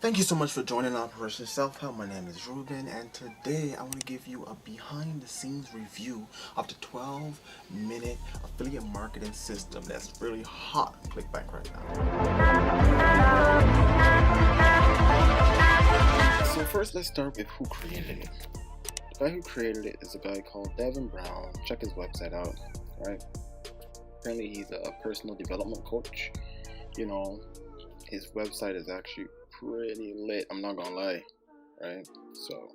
Thank you so much for joining Operation Self-Help. My name is Ruben, and today I want to give you a behind-the-scenes review of the 12-minute affiliate marketing system that's really hot on ClickBank right now. So first, let's start with who created it. The guy who created it is a guy called Devin Brown. Check his website out, right? Apparently, he's a personal development coach. You know, his website is actually pretty lit, I'm not gonna lie, right? So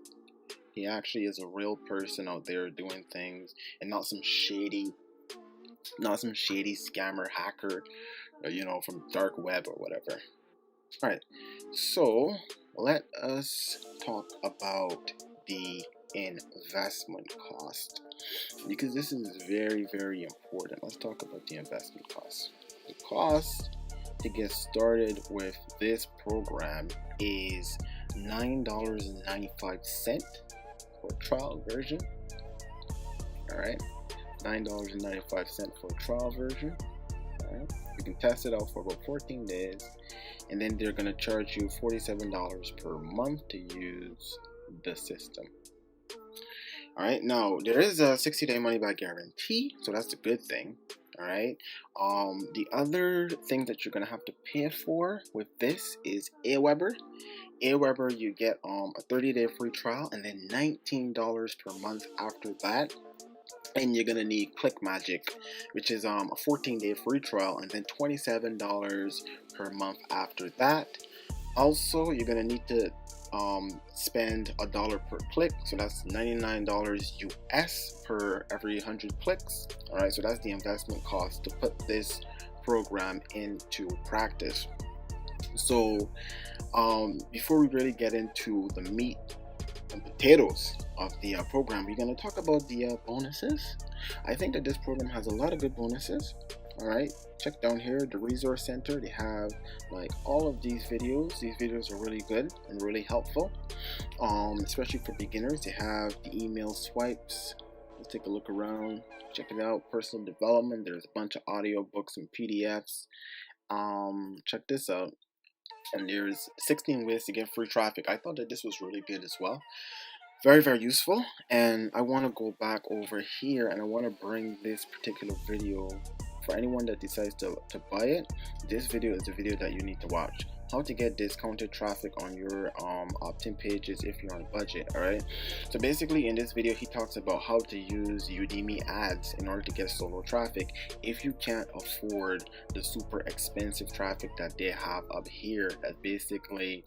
he actually is a real person out there doing things, and not some shady scammer hacker, from dark web or whatever. All right, so let us talk about the investment cost, because this is very, very important. Let's talk about the investment cost. The cost to get started with this program is $9.95 for a trial version. All right, $9.95 for a trial version. All right, you can test it out for about 14 days, and then they're gonna charge you $47 per month to use the system. All right, now there is a 60-day money-back guarantee, so that's a good thing. All right. The other thing that you're gonna have to pay for with this is Aweber. Aweber, you get a 30-day free trial, and then $19 per month after that. And you're gonna need Halfclip Magic, which is a 14-day free trial, and then $27 per month after that. Also, you're gonna need to spend $1 per click, so that's $99 US per every 100 clicks. All right, so that's the investment cost to put this program into practice. So before we really get into the meat and potatoes of the program, we're going to talk about the bonuses. I think that this program has a lot of good bonuses. All right, check down here, the resource center. They have like all of these videos. These videos are really good and really helpful, especially for beginners. They have the email swipes. Let's take a look around, check it out. Personal development, there's a bunch of audio books and PDFs. Check this out, and there's 16 ways to get free traffic. I thought that this was really good as well. Very, very useful. And I want to go back over here, and I want to bring this particular video for anyone that decides to buy it. This video is the video that you need to watch. How to get discounted traffic on your opt-in pages if you're on a budget. All right, so basically in this video he talks about how to use Udemy ads in order to get solo traffic if you can't afford the super expensive traffic that they have up here. That's basically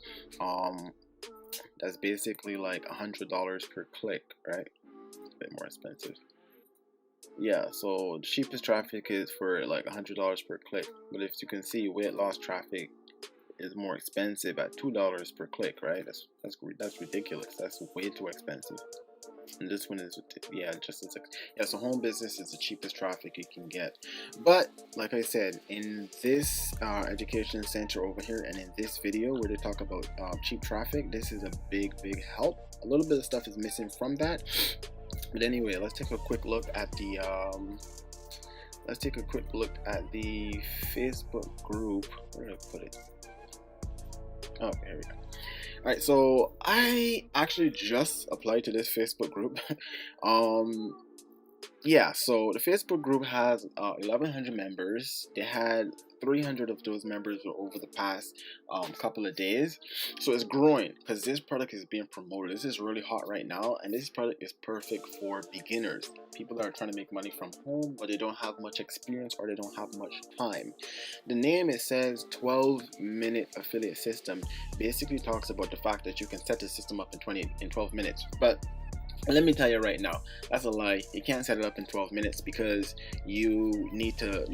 like $100 per click, right? A bit more expensive. Yeah, so the cheapest traffic is for like $100 per click, but if you can see, weight loss traffic is more expensive at $2 per click, right? That's ridiculous. That's way too expensive. And this one is, just as so home business is the cheapest traffic you can get. But like I said, in this education center over here, and in this video where they talk about cheap traffic, this is a big help. A little bit of stuff is missing from that. But anyway, let's take a quick look at the Facebook group. Where did I put it? Oh, here we go. All right, so I actually just applied to this Facebook group. So the Facebook group has 1,100 members. They had 300 of those members over the past couple of days. So it's growing because this product is being promoted. This is really hot right now, and this product is perfect for beginners, people that are trying to make money from home but they don't have much experience or they don't have much time. The name, it says 12-minute affiliate system, basically talks about the fact that you can set the system up in 12 minutes. But let me tell you right now, that's a lie. You can't set it up in 12 minutes because you need to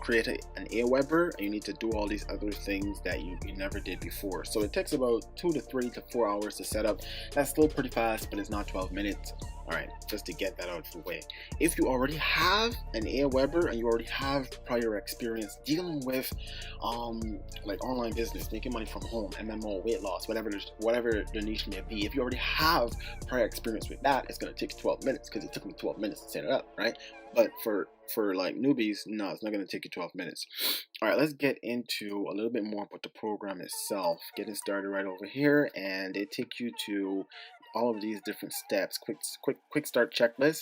create an Aweber, and you need to do all these other things that you never did before. So it takes about 2 to 3 to 4 hours to set up. That's still pretty fast, but it's not 12 minutes. All right, just to get that out of the way. If you already have an Aweber and you already have prior experience dealing with like online business, making money from home, MMO, weight loss, whatever the niche may be, if you already have prior experience with that, it's going to take you 12 minutes, because it took me 12 minutes to set it up, right? But for like newbies, no, it's not going to take you 12 minutes. All right, let's get into a little bit more about the program itself. Getting started right over here, and it takes you to all of these different steps. Quick start checklist.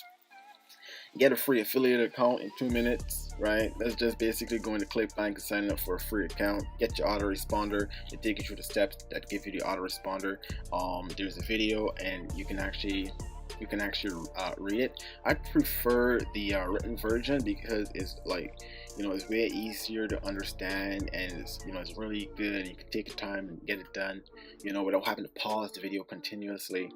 Get a free affiliate account in 2 minutes, right? That's just basically going to ClickBank and signing up for a free account. Get your autoresponder. It takes you through the steps that give you the autoresponder. There's a video, and you can actually read it. I prefer the written version because it's like, it's way easier to understand, and it's really good. You can take your time and get it done, without having to pause the video continuously.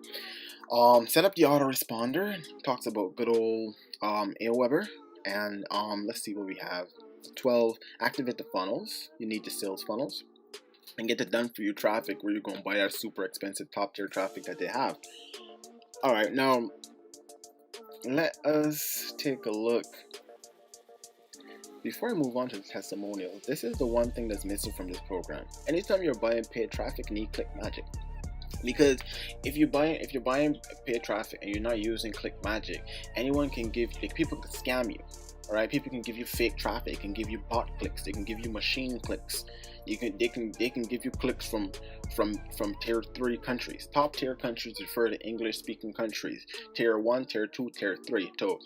Set up the autoresponder. Talks about good old Aweber, and let's see what we have. 12. Activate the funnels. You need the sales funnels, and get the done for you traffic, where you're going to buy that super expensive top tier traffic that they have. All right, now let us take a look. Before I move on to the testimonials, this is the one thing that's missing from this program. Anytime you're buying paid traffic, you need Click Magic. Because if you're buying paid traffic and you're not using Click Magic, anyone can people can scam you. All right, people can give you fake traffic, can give you bot clicks, they can give you machine clicks. They can give you clicks from tier 3 countries. Top tier countries refer to English speaking countries. Tier 1, tier 2, tier 3. So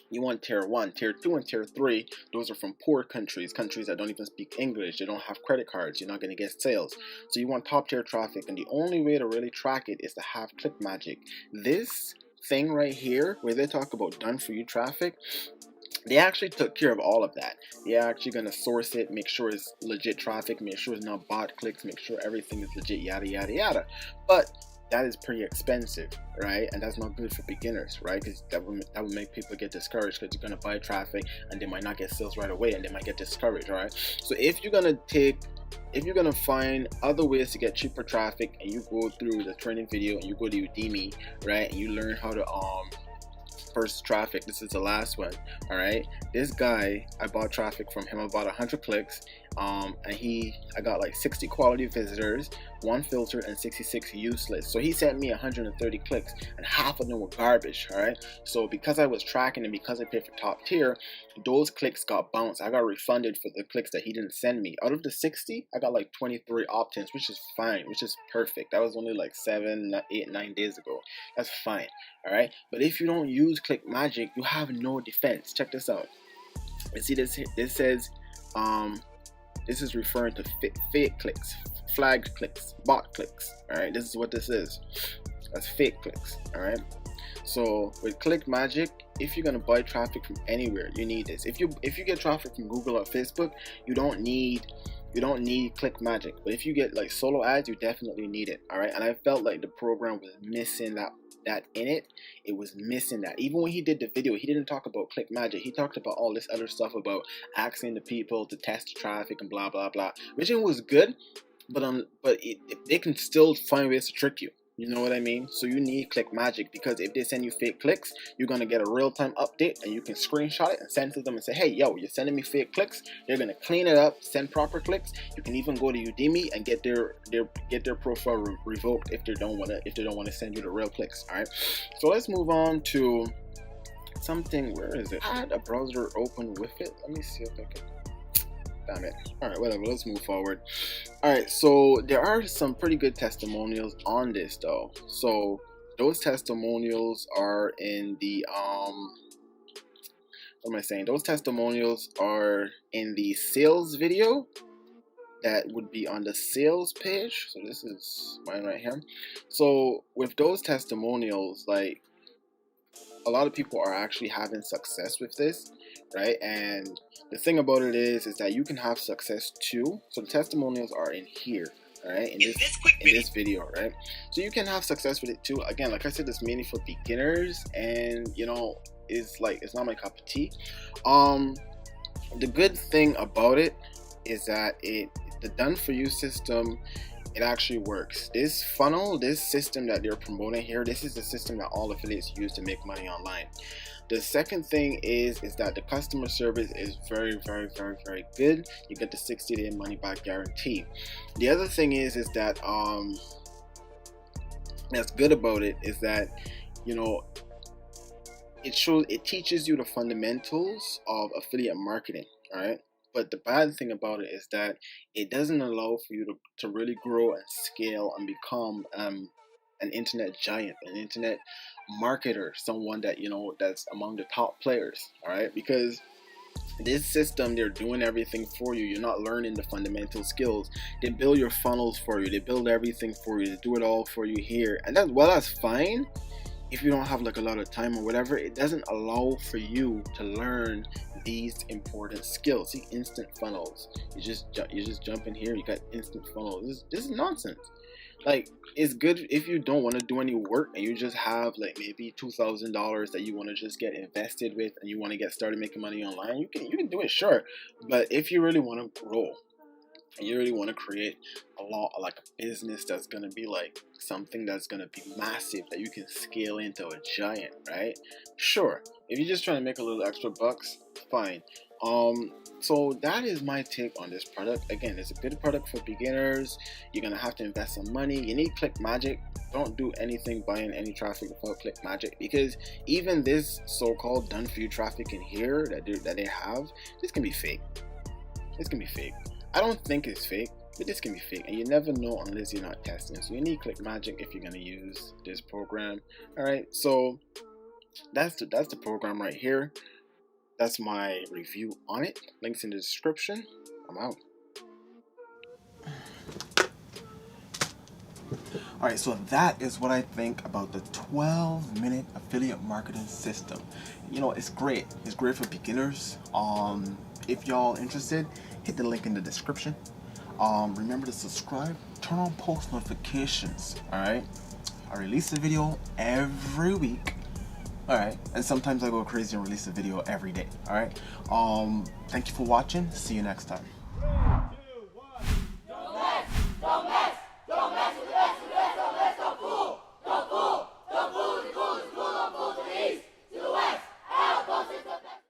you want tier 1, tier 2, and tier 3. Those are from poor countries that don't even speak English. They don't have credit cards. You're not going to get sales. So you want top tier traffic, and the only way to really track it is to have Click Magic. This thing right here, where they talk about done for you traffic, they actually took care of all of that. They're actually going to source it, make sure it's legit traffic, make sure it's not bot clicks, make sure everything is legit, yada yada yada. But that is pretty expensive, right? And that's not good for beginners, right? Because that would make people get discouraged, because you're going to buy traffic and they might not get sales right away, and they might get discouraged, right? So if you're going to find other ways to get cheaper traffic, and you go through the training video and you go to Udemy, right, and you learn how to first traffic. This is the last one. All right, this guy, I bought traffic from him, about 100 clicks, and I got like 60 quality visitors, 1 filter, and 66 useless. So he sent me 130 clicks, and half of them were garbage. All right, so because I was tracking, and because I paid for top tier, those clicks got bounced. I got refunded for the clicks that he didn't send me. Out of the 60, I got like 23 opt-ins, which is fine, which is perfect. That was only like 7, 8, 9 days ago. That's fine. All right, but if you don't use Click Magic, you have no defense. Check this out. You see this says this is referring to fake clicks, flagged clicks, bot clicks. All right, this is what this is. That's fake clicks. All right, so with Click Magic, if you're gonna buy traffic from anywhere, you need this. If you get traffic from Google or Facebook, you don't need Click Magic. But if you get like solo ads, you definitely need it. All right, and I felt like the program was missing that in it. It was missing that. Even when he did the video, he didn't talk about Click Magic. He talked about all this other stuff about asking the people to test the traffic and blah blah blah, which it was good, but they can still find ways to trick you. You know what I mean? So you need Click Magic, because if they send you fake clicks, you're going to get a real-time update, and you can screenshot it and send it to them and say, hey, yo, you're sending me fake clicks. They're going to clean it up, send proper clicks. You can even go to Udemy and get their profile revoked if they don't want to send you the real clicks. All right. So let's move on to something. Where is it? I had a browser open with it. Let me see if I can. Damn it. Alright, whatever, let's move forward. Alright, so there are some pretty good testimonials on this though. So those testimonials are in the what am I saying? Those testimonials are in the sales video that would be on the sales page. So this is mine right here. So with those testimonials, like, a lot of people are actually having success with this, right? And the thing about it is that you can have success too. So the testimonials are in here, all right, in this video, right? So you can have success with it too. Again, like I said, it's mainly for beginners, and it's not my cup of tea. The good thing about it is that the done for you system It actually works. This funnel, this system that they're promoting here, this is the system that all affiliates use to make money online. The second thing is that the customer service is very, very, very, very good. You get the 60-day money back guarantee. The other thing is that that's good about it is that, you know, it teaches you the fundamentals of affiliate marketing, all right? But the bad thing about it is that it doesn't allow for you to really grow and scale and become an internet giant, an internet marketer, someone that, you know, that's among the top players, all right? Because this system, they're doing everything for you. You're not learning the fundamental skills. They build your funnels for you. They build everything for you. They do it all for you here. And that's fine if you don't have like a lot of time or whatever. It doesn't allow for you to learn these important skills. See, instant funnels. You just jump in here. You got instant funnels. This is nonsense. Like, it's good if you don't want to do any work and you just have like maybe $2,000 that you want to just get invested with and you want to get started making money online. You can do it, sure. But if you really want to grow and you really want to create like a business that's going to be like something that's going to be massive, that you can scale into a giant, right? Sure. If you're just trying to make a little extra bucks, fine. So that is my take on this product. Again, it's a good product for beginners. You're gonna have to invest some money. You need Click Magic. Don't do anything buying any traffic without Click Magic, because even this so-called done for you traffic in here that they have, this can be fake. This can be fake. I don't think it's fake, but this can be fake, and you never know unless you're not testing. So you need Click Magic if you're gonna use this program. All right, so that's the program right here. That's my review on it. Links in the description. I'm out. Alright, so that is what I think about the 12-minute affiliate marketing system. You know, it's great. It's great for beginners. If y'all interested, hit the link in the description. Remember to subscribe, turn on post notifications. Alright, I release a video every week. Alright, and sometimes I go crazy and release a video every day. Alright, thank you for watching. See you next time.